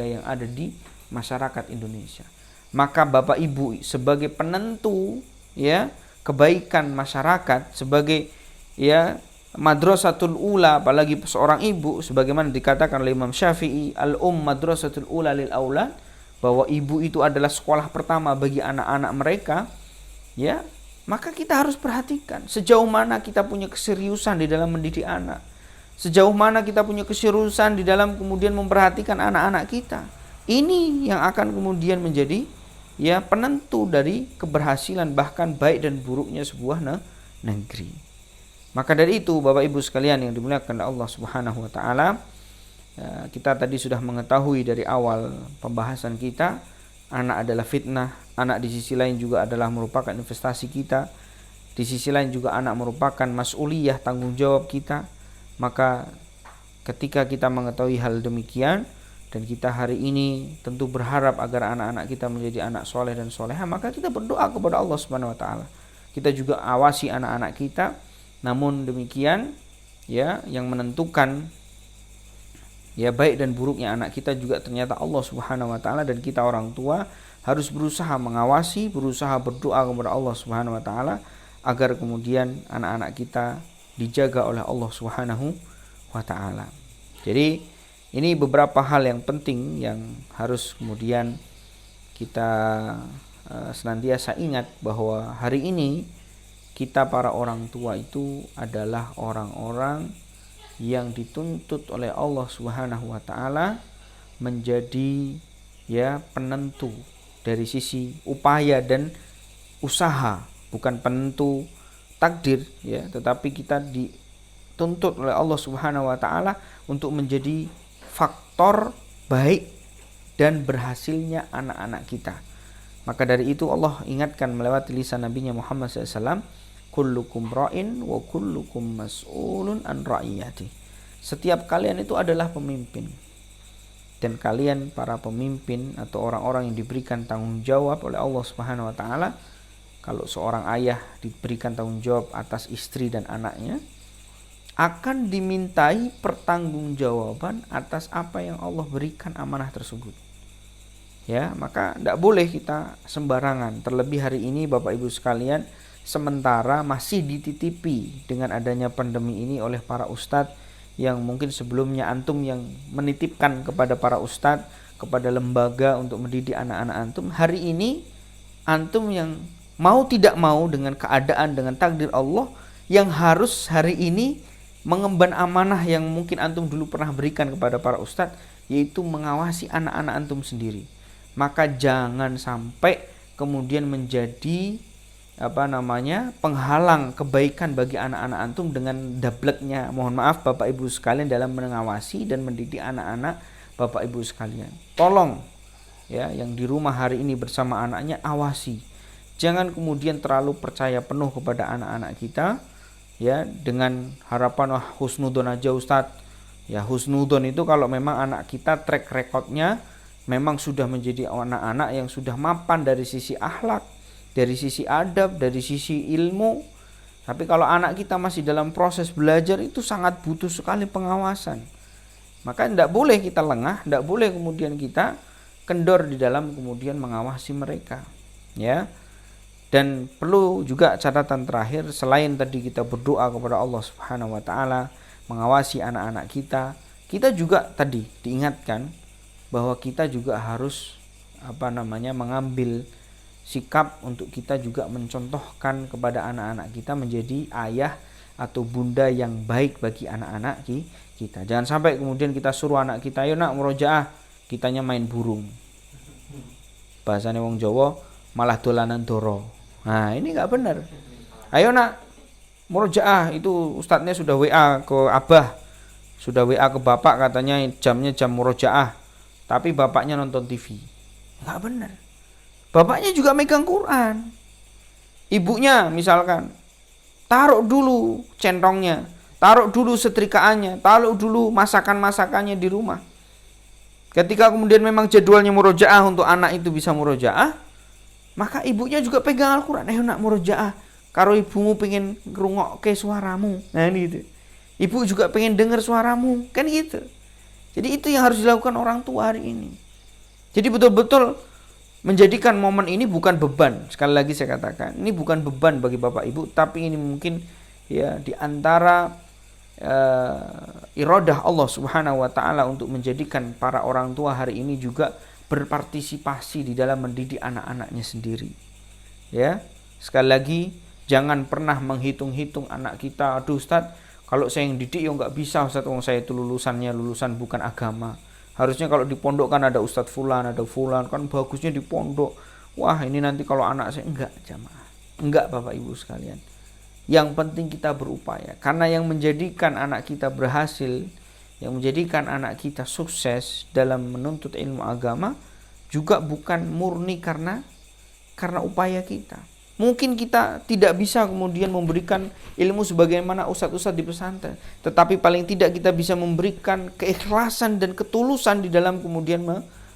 yang ada di masyarakat Indonesia. Maka Bapak Ibu sebagai penentu ya kebaikan masyarakat, sebagai ya madrasatul ula, apalagi seorang ibu, sebagaimana dikatakan oleh Imam Syafi'i, madrasatul ula lil aulad, bahwa ibu itu adalah sekolah pertama bagi anak-anak mereka, ya, maka kita harus perhatikan sejauh mana kita punya keseriusan di dalam mendidik anak, sejauh mana kita punya keseriusan di dalam kemudian memperhatikan anak-anak kita. Ini yang akan kemudian menjadi ya penentu dari keberhasilan bahkan baik dan buruknya sebuah negeri. Maka dari itu Bapak Ibu sekalian yang dimuliakan Allah Subhanahu wa taala, kita tadi sudah mengetahui dari awal pembahasan kita, anak adalah fitnah, anak di sisi lain juga adalah merupakan investasi kita, di sisi lain juga anak merupakan mas'uliyah, tanggung jawab kita. Maka ketika kita mengetahui hal demikian, dan kita hari ini tentu berharap agar anak-anak kita menjadi anak soleh dan soleha, maka kita berdoa kepada Allah Subhanahu wa taala. Kita juga awasi anak-anak kita. Namun demikian, ya, yang menentukan ya baik dan buruknya anak kita juga ternyata Allah Subhanahu wa taala, dan kita orang tua harus berusaha mengawasi, berusaha berdoa kepada Allah Subhanahu wa taala agar kemudian anak-anak kita dijaga oleh Allah Subhanahu wa taala. Jadi ini beberapa hal yang penting yang harus kemudian kita senantiasa ingat, bahwa hari ini kita para orang tua itu adalah orang-orang yang dituntut oleh Allah Subhanahu wa taala menjadi ya penentu dari sisi upaya dan usaha, bukan penentu takdir ya, tetapi kita dituntut oleh Allah Subhanahu wa taala untuk menjadi faktor baik dan berhasilnya anak-anak kita. Maka dari itu Allah ingatkan melewati lisan Nabi-Nya Muhammad SAW, kullukum ra'in wa kullukum mas'ulun an ra'iyati. Setiap kalian itu adalah pemimpin, dan kalian para pemimpin atau orang-orang yang diberikan tanggung jawab oleh Allah Subhanahu wa taala. Kalau seorang ayah diberikan tanggung jawab atas istri dan anaknya, akan dimintai pertanggungjawaban atas apa yang Allah berikan amanah tersebut. Ya, maka tidak boleh kita sembarangan. Terlebih hari ini Bapak Ibu sekalian, sementara masih dititipi dengan adanya pandemi ini oleh para ustadz, yang mungkin sebelumnya antum yang menitipkan kepada para ustadz, kepada lembaga untuk mendidik anak-anak antum, hari ini antum yang mau tidak mau dengan keadaan, dengan takdir Allah, yang harus hari ini mengemban amanah yang mungkin antum dulu pernah berikan kepada para ustadz, yaitu mengawasi anak-anak antum sendiri. Maka jangan sampai kemudian menjadi penghalang kebaikan bagi anak-anak antum dengan dableknya, mohon maaf Bapak Ibu sekalian, dalam mengawasi dan mendidik anak-anak Bapak Ibu sekalian. Tolong ya, yang di rumah hari ini bersama anaknya, awasi. Jangan kemudian terlalu percaya penuh kepada anak-anak kita ya, dengan harapan wah husnudon aja Ustadz. Ya, husnudon itu kalau memang anak kita track recordnya memang sudah menjadi anak-anak yang sudah mapan dari sisi akhlak, dari sisi adab, dari sisi ilmu. Tapi kalau anak kita masih dalam proses belajar, itu sangat butuh sekali pengawasan. Maka tidak boleh kita lengah, tidak boleh kemudian kita kendor di dalam kemudian mengawasi mereka ya. Dan perlu juga catatan terakhir, selain tadi kita berdoa kepada Allah Subhanahu wa taala, mengawasi anak-anak kita, kita juga tadi diingatkan bahwa kita juga harus mengambil sikap untuk kita juga mencontohkan kepada anak-anak kita menjadi ayah atau bunda yang baik bagi anak-anak kita. Jangan sampai kemudian kita suruh anak kita, ayo nak murojaah, kitanya main burung. Bahasanya wong Jawa malah dolanan doro. Nah, ini enggak benar. Ayo nak murojaah, itu ustadznya sudah WA ke abah, sudah WA ke bapak, katanya jamnya jam murojaah, tapi bapaknya nonton TV. Enggak benar. Bapaknya juga megang Quran. Ibunya misalkan taruh dulu centongnya, taruh dulu setrikaannya, taruh dulu masakan-masakannya di rumah. Ketika kemudian memang jadwalnya murojaah untuk anak itu bisa murojaah, maka ibunya juga pegang Al-Quran. Ayo nak murojaah, karo ibumu pengen ngrungokke suaramu. Nah ini gitu. Ibu juga pengen dengar suaramu, kan gitu. Jadi itu yang harus dilakukan orang tua hari ini. Jadi betul-betul menjadikan momen ini bukan beban. Sekali lagi saya katakan, ini bukan beban bagi bapak ibu, tapi ini mungkin ya di antara iradah Allah Subhanahu wa taala untuk menjadikan para orang tua hari ini juga berpartisipasi di dalam mendidik anak-anaknya sendiri. Ya, sekali lagi jangan pernah menghitung-hitung anak kita. Aduh Ustaz, kalau saya yang didik ya nggak bisa Ustaz, saya itu lulusannya lulusan bukan agama. Harusnya kalau di pondok kan ada Ustadz Fulan, ada Fulan, kan bagusnya di pondok. Wah ini nanti kalau anak saya, enggak jamaah. Enggak Bapak Ibu sekalian. Yang penting kita berupaya. Karena yang menjadikan anak kita berhasil, yang menjadikan anak kita sukses dalam menuntut ilmu agama, juga bukan murni karena upaya kita. Mungkin kita tidak bisa kemudian memberikan ilmu sebagaimana ustadz-ustadz di pesantren, tetapi paling tidak kita bisa memberikan keikhlasan dan ketulusan di dalam kemudian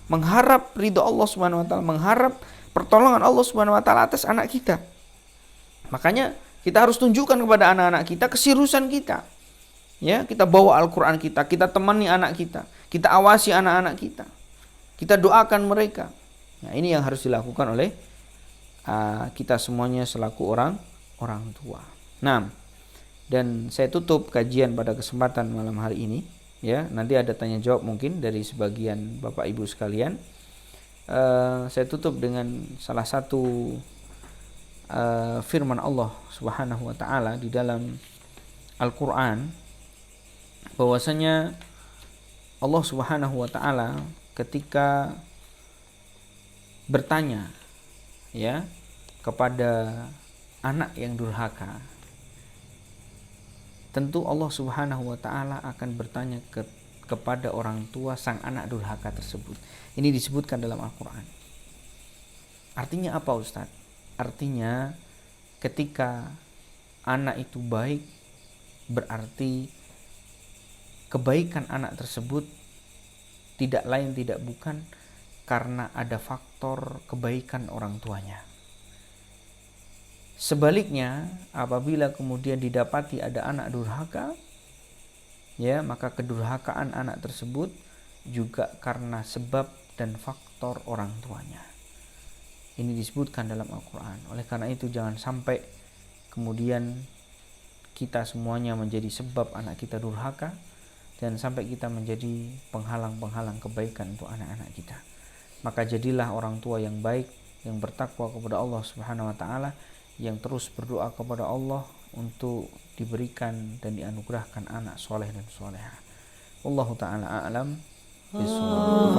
mengharap ridha Allah Subhanahu wa taala, mengharap pertolongan Allah Subhanahu wa taala atas anak kita. Makanya kita harus tunjukkan kepada anak-anak kita keseriusan kita. Ya, kita bawa Al-Qur'an kita temani anak kita awasi anak-anak kita. Kita doakan mereka. Nah, ini yang harus dilakukan oleh kita semuanya selaku orang tua. Nah, dan saya tutup kajian pada kesempatan malam hari ini. Ya, nanti ada tanya jawab mungkin dari sebagian Bapak Ibu sekalian. Saya tutup dengan salah satu firman Allah Subhanahu wa taala di dalam Al-Qur'an, bahwasanya Allah Subhanahu wa taala ketika bertanya ya kepada anak yang durhaka, tentu Allah Subhanahu wa taala akan bertanya kepada orang tua sang anak durhaka tersebut. Ini disebutkan dalam Al-Qur'an. Artinya apa Ustaz? Artinya ketika anak itu baik, berarti kebaikan anak tersebut tidak lain tidak bukan karena ada faktor kebaikan orang tuanya. Sebaliknya, apabila kemudian didapati ada anak durhaka, ya, maka kedurhakaan anak tersebut juga karena sebab dan faktor orang tuanya. Ini disebutkan dalam Al-Quran. Oleh karena itu jangan sampai kemudian kita semuanya menjadi sebab anak kita durhaka, dan sampai kita menjadi penghalang-penghalang kebaikan untuk anak-anak kita. Maka jadilah orang tua yang baik, yang bertakwa kepada Allah Subhanahu wa taala, yang terus berdoa kepada Allah untuk diberikan dan dianugerahkan anak soleh dan soleha. Wallahu taala a'lam bishawab.